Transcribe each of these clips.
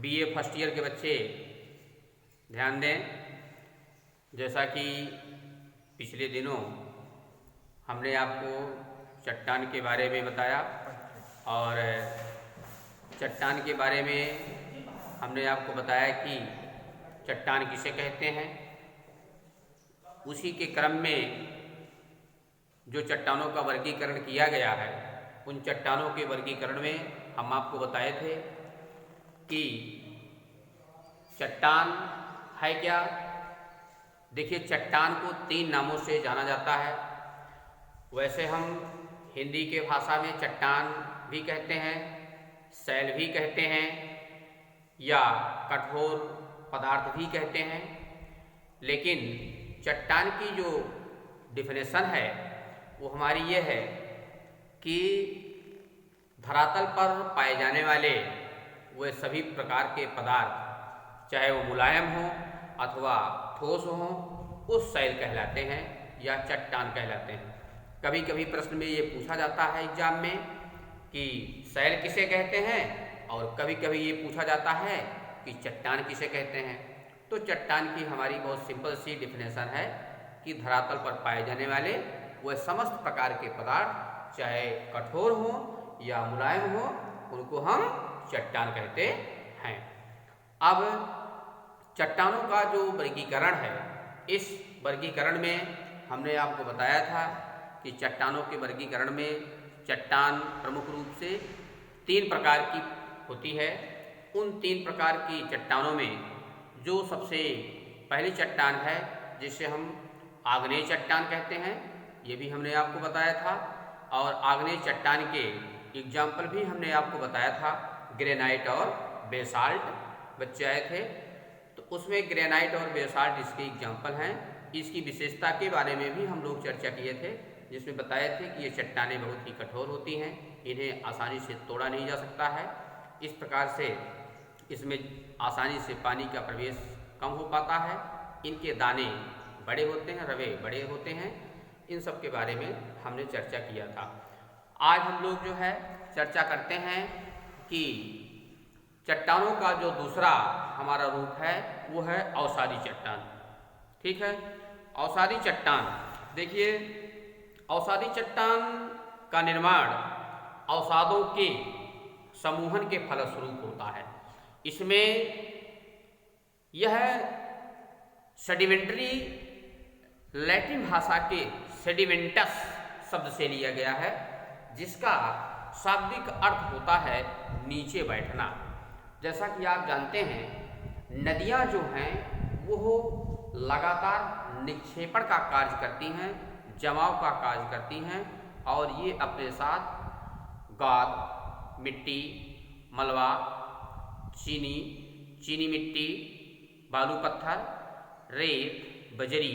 BA first year के बच्चे ध्यान दें। जैसा कि पिछले दिनों हमने आपको चट्टान के बारे में बताया और चट्टान के बारे में हमने आपको बताया कि चट्टान किसे कहते हैं। उसी के क्रम में जो चट्टानों का वर्गीकरण किया गया है, उन चट्टानों के वर्गीकरण में हम आपको बताए थे कि चट्टान है क्या। देखिए, चट्टान को 3 नामों से जाना जाता है। वैसे हम हिंदी के भाषा में चट्टान भी कहते हैं, शैल भी कहते हैं या कठोर पदार्थ भी कहते हैं, लेकिन चट्टान की जो डिफिनेशन है वो हमारी ये है कि धरातल पर पाए जाने वाले वे सभी प्रकार के पदार्थ, चाहे वो मुलायम हो अथवा ठोस हो, उस शैल कहलाते हैं या चट्टान कहलाते हैं। कभी कभी प्रश्न में ये पूछा जाता है एग्जाम में कि शैल किसे कहते हैं, और कभी कभी ये पूछा जाता है कि चट्टान किसे कहते हैं। तो चट्टान की हमारी बहुत सिंपल सी डिफिनेशन है कि धरातल पर पाए जाने वाले वह समस्त प्रकार के पदार्थ, चाहे कठोर हो या मुलायम हो, उनको हम चट्टान कहते हैं। अब चट्टानों का जो वर्गीकरण है, इस वर्गीकरण में हमने आपको बताया था कि चट्टानों के वर्गीकरण में चट्टान प्रमुख रूप से 3 प्रकार की होती है। उन 3 प्रकार की चट्टानों में जो सबसे पहली चट्टान है, जिसे हम आग्नेय चट्टान कहते हैं, ये भी हमने आपको बताया था। और आग्नेय चट्टान के एग्जाम्पल भी हमने आपको बताया था, ग्रेनाइट और बेसाल्ट। बच्चे आए थे तो उसमें ग्रेनाइट और बेसाल्ट इसके एग्जाम्पल हैं। इसकी विशेषता के बारे में भी हम लोग चर्चा किए थे, जिसमें बताए थे कि ये चट्टानें बहुत ही कठोर होती हैं, इन्हें आसानी से तोड़ा नहीं जा सकता है। इस प्रकार से इसमें आसानी से पानी का प्रवेश कम हो पाता है। इनके दाने बड़े होते हैं, रवे बड़े होते हैं। इन सब के बारे में हमने चर्चा किया था। आज हम लोग जो है चर्चा करते हैं कि चट्टानों का जो दूसरा हमारा रूप है वो है अवसादी चट्टान। ठीक है, अवसादी चट्टान। देखिए, अवसादी चट्टान का निर्माण अवसादों के समूहन के फलस्वरूप होता है। इसमें यह सेडिमेंट्री लैटिन भाषा के सेडिमेंटस शब्द से लिया गया है, जिसका शाब्दिक अर्थ होता है नीचे बैठना। जैसा कि आप जानते हैं, नदियाँ जो हैं वो लगातार निक्षेपण का कार्य करती हैं, जमाव का कार्य करती हैं, और ये अपने साथ गाद, मिट्टी, मलबा, चीनी मिट्टी, बालू पत्थर, रेत, बजरी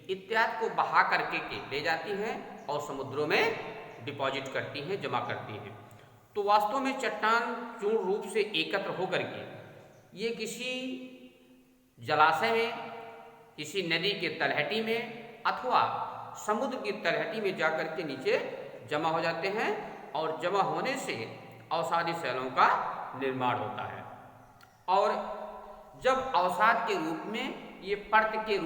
इत्यादि को बहा करके ले जाती हैं और समुद्रों में डिपॉजिट करती हैं, जमा करती हैं। तो वास्तव में चट्टान चूर्ण रूप से एकत्र होकर के ये किसी जलाशय में, किसी नदी के तलहटी में अथवा समुद्र की तलहटी में जाकर के नीचे जमा हो जाते हैं, और जमा होने से अवसादी शैलों का निर्माण होता है। और जब अवसाद के रूप में, ये परत के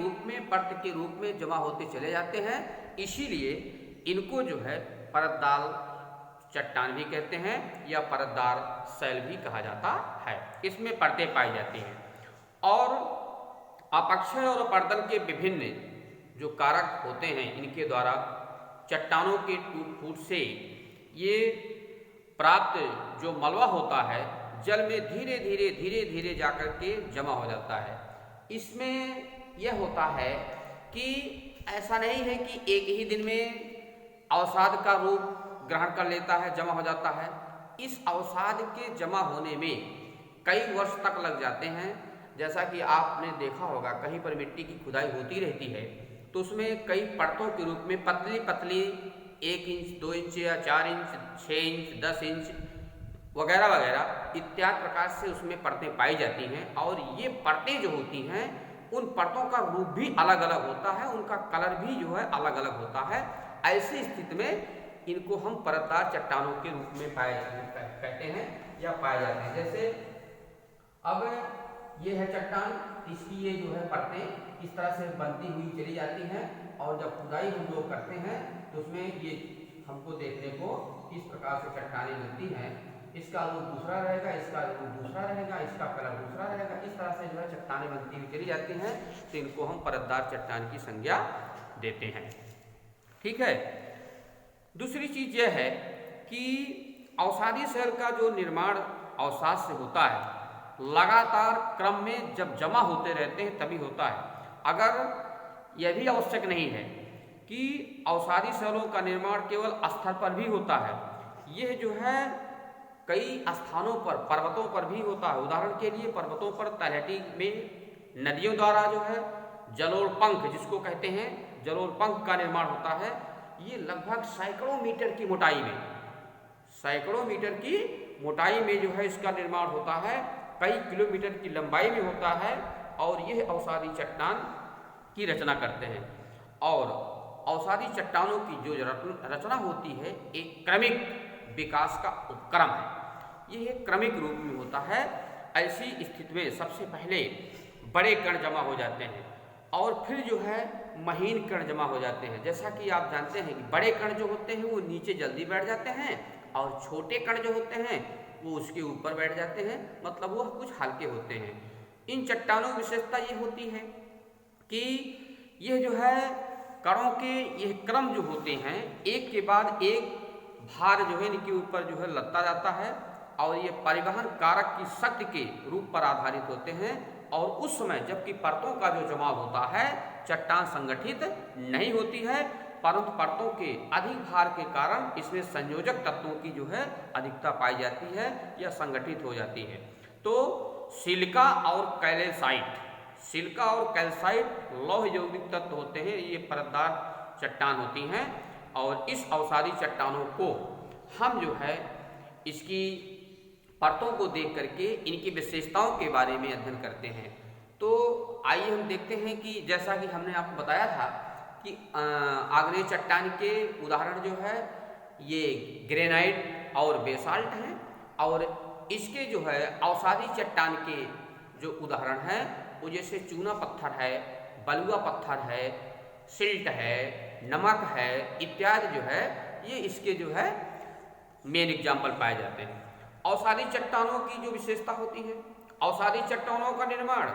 रूप में जमा होते चले जाते हैं, इसीलिए इनको जो है परतदार चट्टान भी कहते हैं या परतदार शैल भी कहा जाता है। इसमें परतें पाई जाती हैं, और अपक्षय और अपर्दन के विभिन्न जो कारक होते हैं, इनके द्वारा चट्टानों के टूट फूट से ये प्राप्त जो मलबा होता है, जल में धीरे धीरे जाकर के जमा हो जाता है। इसमें यह होता है कि ऐसा नहीं है कि एक ही दिन में अवसाद का रूप ग्रहण कर लेता है, जमा हो जाता है। इस अवसाद के जमा होने में कई वर्ष तक लग जाते हैं। जैसा कि आपने देखा होगा, कहीं पर मिट्टी की खुदाई होती रहती है तो उसमें कई परतों के रूप में पतली पतली 1 इंच, 2 इंच या 4 इंच, 6 इंच, 10 इंच वगैरह वगैरह इत्यादि प्रकार से उसमें परतें पाई जाती हैं। और ये परतें जो होती हैं, उन परतों का रूप भी अलग अलग होता है, उनका कलर भी जो है अलग अलग होता है। ऐसी स्थिति में इनको हम परतदार चट्टानों के रूप में कहते हैं या पाए जाते हैं। जैसे अब ये है चट्टान, इसकी ये जो है परतें इस तरह से बनती हुई चली जाती हैं और जब खुदाई हम लोग करते हैं तो उसमें ये हमको देखने को इस प्रकार से चट्टानें मिलती हैं। इसका रूप दूसरा रहेगा, इसका रूप दूसरा रहेगा, इसका कलर दूसरा रहेगा। इस तरह से जो है चट्टानें बनती हुई चली जाती हैं, तो इनको हम परतदार चट्टान की संज्ञा देते हैं। ठीक है। दूसरी चीज यह है कि अवसादी शैल का जो निर्माण अवसाद से होता है, लगातार क्रम में जब जमा होते रहते हैं तभी होता है। अगर यह भी आवश्यक नहीं है कि अवसादी शैलों का निर्माण केवल स्तर पर भी होता है, यह जो है कई स्थानों पर, पर्वतों पर भी होता है। उदाहरण के लिए पर्वतों पर तलहटी में नदियों द्वारा जो है जलोढ़ जिसको कहते हैं, जलोढ़ का निर्माण होता है। ये लगभग सैकड़ों मीटर की मोटाई में, सैकड़ों मीटर की मोटाई में जो है इसका निर्माण होता है, कई किलोमीटर की लंबाई में होता है और यह अवसादी चट्टान की रचना करते हैं। और अवसादी चट्टानों की जो रचना होती है एक क्रमिक विकास का उपक्रम है। यह एक क्रमिक रूप में होता है। ऐसी स्थिति में सबसे पहले बड़े कण जमा हो जाते हैं और फिर जो है महीन कण जमा हो जाते हैं। जैसा कि आप जानते हैं कि बड़े कण जो होते हैं वो नीचे जल्दी बैठ जाते हैं और छोटे कण जो होते हैं वो उसके ऊपर बैठ जाते हैं, मतलब वह कुछ हल्के होते हैं। इन चट्टानों की विशेषता ये होती है कि यह जो है कणों के ये क्रम जो होते हैं एक के बाद एक भार जो है इनके ऊपर जो है लदता जाता है और ये परिवहन कारक की शक्ति के रूप पर आधारित होते हैं। और उस समय जबकि परतों का जो जमाव होता है चट्टान संगठित नहीं होती है, परंतु परतों के अधिक भार के कारण इसमें संयोजक तत्वों की जो है अधिकता पाई जाती है या संगठित हो जाती है। तो सिलिका और कैल्साइट, सिलिका और कैल्साइट लौह यौगिक तत्व होते हैं, ये परतदार चट्टान होती हैं। और इस अवसादी चट्टानों को हम जो है इसकी परतों को देख करके इनकी विशेषताओं के बारे में अध्ययन करते हैं। तो आइए हम देखते हैं कि जैसा कि हमने आपको बताया था कि आग्नेय चट्टान के उदाहरण जो है ये ग्रेनाइट और बेसाल्ट हैं, और इसके जो है अवसादी चट्टान के जो उदाहरण हैं वो जैसे चूना पत्थर है, बलुआ पत्थर है, सिल्ट है, नमक है इत्यादि जो है ये इसके जो है मेन एग्जाम्पल पाए जाते हैं। अवसादी चट्टानों की जो विशेषता होती है, अवसादी चट्टानों का निर्माण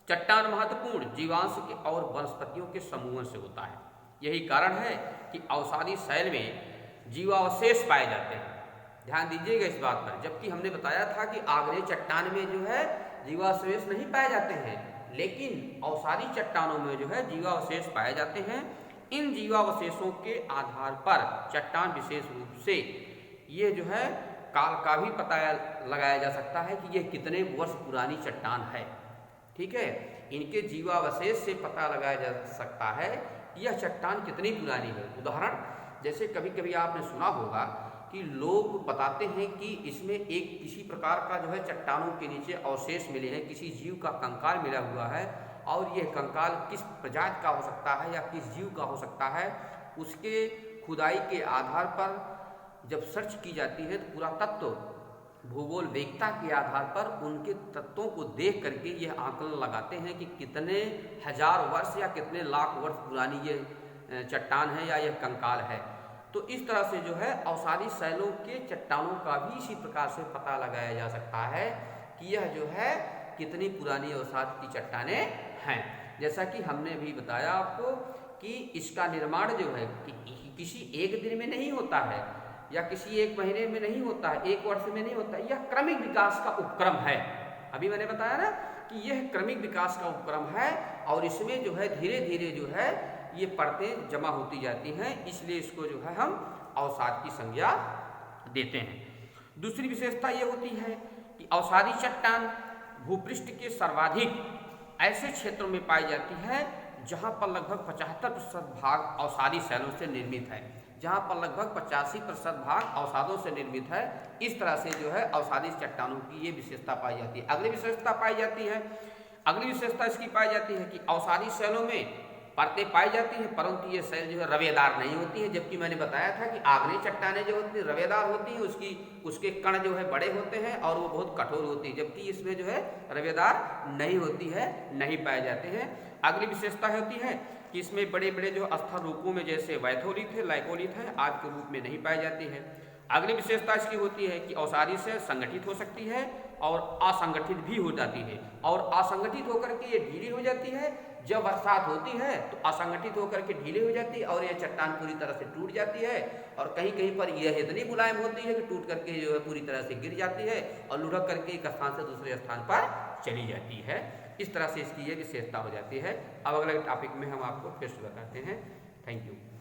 चट्टान महत्वपूर्ण जीवांश के और वनस्पतियों के समूहों से होता है। यही कारण है कि अवसादी शैल में जीवावशेष पाए जाते हैं। ध्यान दीजिएगा इस बात पर, जबकि हमने बताया था कि आग्नेय चट्टान में जो है जीवावशेष नहीं पाए जाते हैं, लेकिन अवसादी चट्टानों में जो है जीवावशेष पाए जाते हैं। इन जीवावशेषों के आधार पर चट्टान विशेष रूप से ये जो है काल का भी पता लगाया जा सकता है कि यह कितने वर्ष पुरानी चट्टान है। ठीक है, इनके जीवावशेष से पता लगाया जा सकता है कि यह चट्टान कितनी पुरानी है। उदाहरण जैसे कभी कभी आपने सुना होगा कि लोग बताते हैं कि इसमें एक किसी प्रकार का जो है चट्टानों के नीचे अवशेष मिले हैं, किसी जीव का कंकाल मिला हुआ है, और यह कंकाल किस प्रजाति का हो सकता है या किस जीव का हो सकता है, उसके खुदाई के आधार पर जब सर्च की जाती है तो पुरातत्व भूगोल वेदता के आधार पर उनके तत्वों को देख करके यह आकलन लगाते हैं कि कितने हजार वर्ष या कितने लाख वर्ष पुरानी ये चट्टान है या यह कंकाल है। तो इस तरह से जो है अवसादी शैलों के चट्टानों का भी इसी प्रकार से पता लगाया जा सकता है कि यह जो है कितनी पुरानी अवसाद की चट्टानें हैं। जैसा कि हमने भी बताया आपको कि इसका निर्माण जो है किसी एक दिन में नहीं होता है या किसी एक महीने में नहीं होता है, एक वर्ष में नहीं होता है, यह क्रमिक विकास का उपक्रम है। अभी मैंने बताया ना कि यह क्रमिक विकास का उपक्रम है और इसमें जो है धीरे धीरे जो है ये परतें जमा होती जाती हैं, इसलिए इसको जो है हम अवसाद की संज्ञा देते हैं। दूसरी विशेषता ये होती है कि अवसादी चट्टान भूपृष्ठ के सर्वाधिक ऐसे क्षेत्रों में पाई जाती है जहां पर लगभग 75% भाग अवसादी शैलों से निर्मित है, जहां पर लगभग 85% भाग अवसादों से निर्मित है। इस तरह से जो है अवसादी चट्टानों की ये विशेषता पाई जाती है। अगली विशेषता पाई जाती है, अगली विशेषता इसकी पाई जाती है कि अवसादी शैलों में परतें पाई जाती हैं, परंतु ये शैल जो है रवेदार नहीं होती है। जबकि मैंने बताया था कि आग्नेय चट्टानें जो होती हैं रवेदार होती हैं, उसके कण जो है बड़े होते हैं और वो बहुत कठोर होती है, जबकि इसमें जो है रवेदार नहीं होती है, नहीं पाए जाते हैं। अगली विशेषता होती है कि इसमें बड़े बड़े जो अस्थिर रूपों में जैसे वैथोलिथ है, लाइकोलिथ है आदि के रूप में नहीं पाई जाती है। अगली विशेषता इसकी होती है कि औसारी से संगठित हो सकती है और असंगठित भी हो जाती है। और असंगठित होकर के ये ढीली हो जाती है, जब बरसात होती है तो असंगठित होकर के ढीली हो जाती है और यह चट्टान पूरी तरह से टूट जाती है। और कहीं कहीं पर यह इतनी मुलायम होती है कि टूट करके जो है पूरी तरह से गिर जाती है और लुढ़क करके एक स्थान से दूसरे स्थान पर चली जाती है। इस तरह से इसकी ये विशेषता हो जाती है। अब अगले टॉपिक में हम आपको फिर से बताते हैं। Thank you.